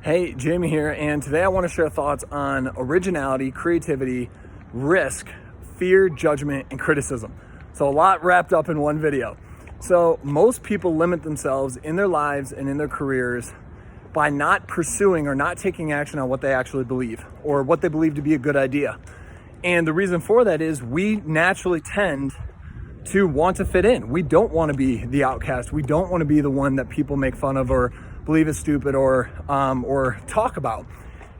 Hey, Jamie here, and today I want to share thoughts on originality, creativity, risk, fear, judgment, and criticism. So a lot wrapped up in one video. So most people limit themselves in their lives and in their careers by not pursuing or not taking action on what they actually believe or what they believe to be a good idea. And the reason for that is we naturally tend to want to fit in. We don't want to be the outcast. We don't want to be the one that people make fun of or believe is stupid or talk about.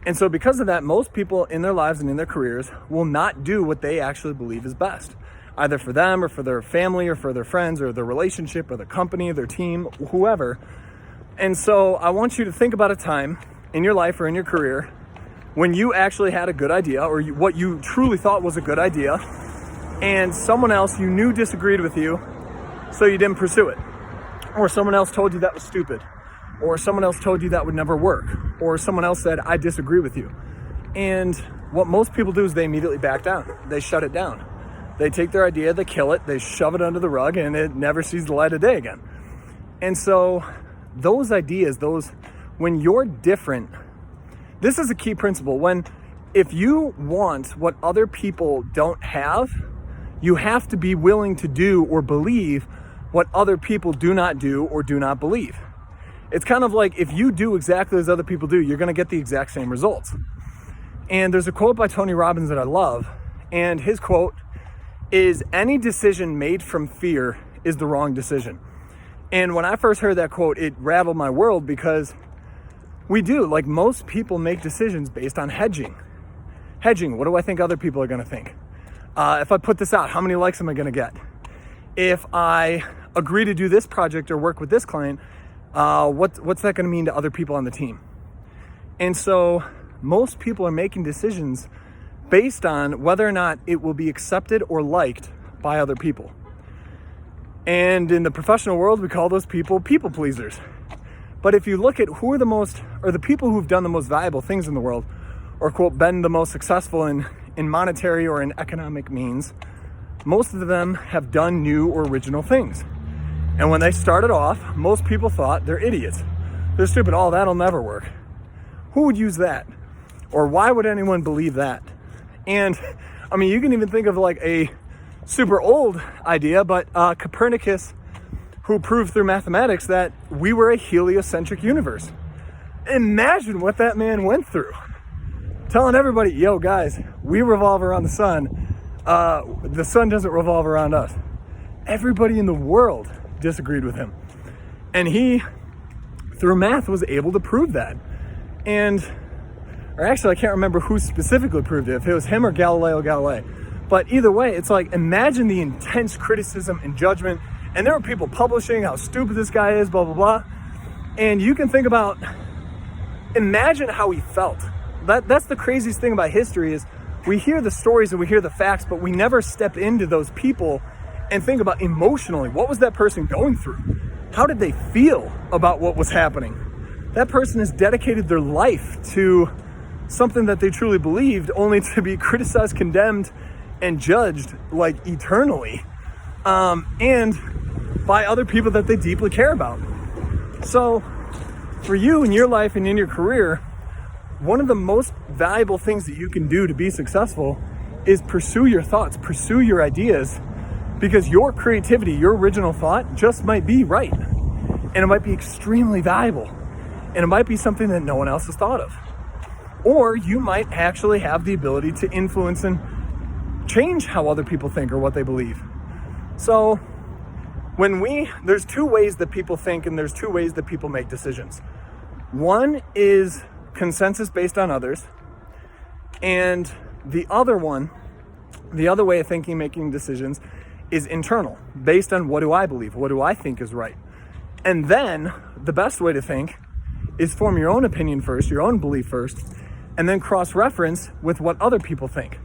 And so because of that, most people in their lives and in their careers will not do what they actually believe is best, either for them or for their family or for their friends or their relationship or their company, their team, whoever. And so I want you to think about a time in your life or in your career when you actually had a good idea or what you truly thought was a good idea, and someone else you knew disagreed with you, so you didn't pursue it. Or someone else told you that was stupid. Or someone else told you that would never work. Or someone else said, I disagree with you. And what most people do is they immediately back down. They shut it down. They take their idea, they kill it, they shove it under the rug, and it never sees the light of day again. And so those ideas, when you're different, this is a key principle. If you want what other people don't have, you have to be willing to do or believe what other people do not do or do not believe. It's kind of like if you do exactly as other people do, you're going to get the exact same results. And there's a quote by Tony Robbins that I love. And his quote is, any decision made from fear is the wrong decision. And when I first heard that quote, it rattled my world because we do, like most people make decisions based on hedging. Hedging, what do I think other people are going to think? If I put this out, how many likes am I going to get? If I agree to do this project or work with this client, what's that going to mean to other people on the team? And so most people are making decisions based on whether or not it will be accepted or liked by other people. And in the professional world, we call those people pleasers. But if you look at who are the people who've done the most valuable things in the world, or quote, been the most successful in monetary or in economic means, most of them have done new or original things. And when they started off, most people thought they're idiots. They're stupid. Oh, that'll never work. Who would use that? Or why would anyone believe that? And I mean, you can even think of like a super old idea, but Copernicus, who proved through mathematics that we were a heliocentric universe. Imagine what that man went through. Telling everybody, yo guys, we revolve around the sun. The sun doesn't revolve around us. Everybody in the world disagreed with him. And he, through math, was able to prove that. Or actually, I can't remember who specifically proved it, if it was him or Galileo Galilei. But either way, it's like, imagine the intense criticism and judgment. And there were people publishing how stupid this guy is, blah, blah, blah. And you can think about, imagine how he felt. That's the craziest thing about history is we hear the stories and we hear the facts, but we never step into those people and think about emotionally, what was that person going through? How did they feel about what was happening? That person has dedicated their life to something that they truly believed, only to be criticized, condemned, and judged like eternally, and by other people that they deeply care about. So for you in your life and in your career, one of the most valuable things that you can do to be successful is pursue your thoughts, pursue your ideas, because your creativity, your original thought just might be right. And it might be extremely valuable. And it might be something that no one else has thought of. Or you might actually have the ability to influence and change how other people think or what they believe. So there's two ways that people think and there's two ways that people make decisions. One is consensus based on others. And the other way of thinking, making decisions is internal, based on what do I believe? What do I think is right? And then the best way to think is form your own opinion first, your own belief first, and then cross-reference with what other people think.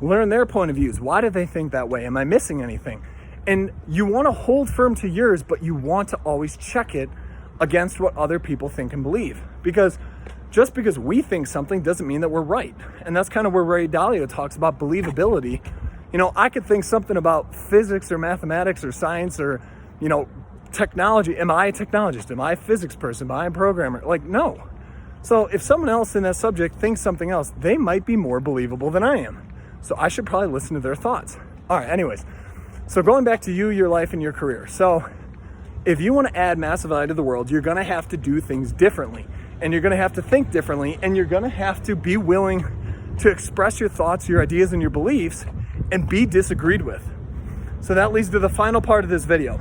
Learn their point of views. Why do they think that way? Am I missing anything? And you want to hold firm to yours, but you want to always check it against what other people think and believe. Because just because we think something doesn't mean that we're right. And that's kind of where Ray Dalio talks about believability. You know, I could think something about physics or mathematics or science or, technology. Am I a technologist? Am I a physics person? Am I a programmer? Like, no. So if someone else in that subject thinks something else, they might be more believable than I am. So I should probably listen to their thoughts. All right, anyways. So going back to you, your life, and your career. So if you want to add massive value to the world, you're going to have to do things differently. And you're going to have to think differently. And you're going to have to be willing to express your thoughts, your ideas, and your beliefs and be disagreed with. So that leads to the final part of this video.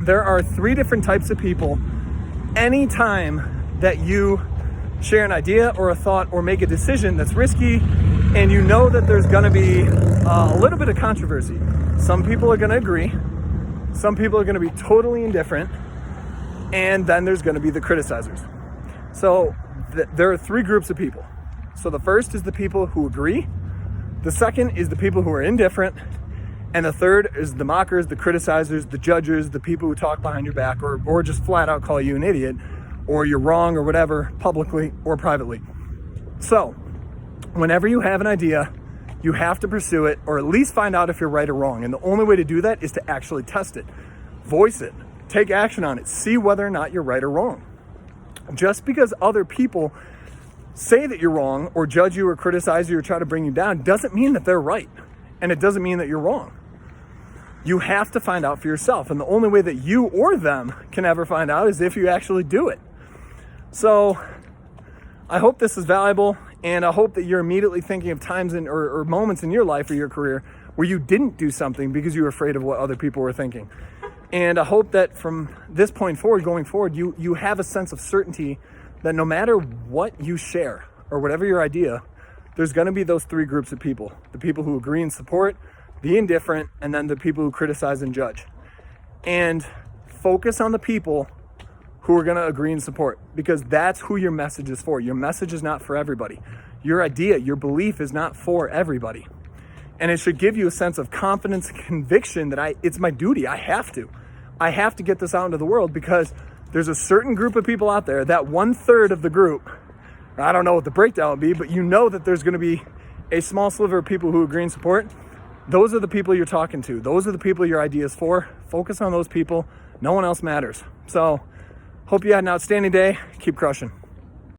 There are 3 different types of people. Anytime that you share an idea or a thought or make a decision that's risky and you know that there's going to be a little bit of controversy, some people are going to agree, some people are going to be totally indifferent, and then there's going to be the criticizers. So there are 3 groups of people. So the first is the people who agree, the second is the people who are indifferent, and the third is the mockers, the criticizers, the judges, the people who talk behind your back or just flat out call you an idiot or you're wrong or whatever, publicly or privately. So whenever you have an idea, you have to pursue it or at least find out if you're right or wrong. And the only way to do that is to actually test it, voice it, take action on it, see whether or not you're right or wrong. Just because other people say that you're wrong or judge you or criticize you or try to bring you down doesn't mean that they're right. And it doesn't mean that you're wrong. You have to find out for yourself. And the only way that you or them can ever find out is if you actually do it. So I hope this is valuable. And I hope that you're immediately thinking of times or moments in your life or your career where you didn't do something because you were afraid of what other people were thinking. And I hope that from this point forward, going forward, you have a sense of certainty that no matter what you share or whatever your idea, there's going to be those 3 groups of people. The people who agree and support, the indifferent, and then the people who criticize and judge. And focus on the people who are going to agree and support, because that's who your message is for. Your message is not for everybody. Your idea, your belief is not for everybody. And it should give you a sense of confidence and conviction that it's my duty. I have to get this out into the world, because there's a certain group of people out there, that 1/3 of the group, I don't know what the breakdown would be, but you know that there's going to be a small sliver of people who agree and support. Those are the people you're talking to. Those are the people your idea is for. Focus on those people. No one else matters. So hope you had an outstanding day. Keep crushing.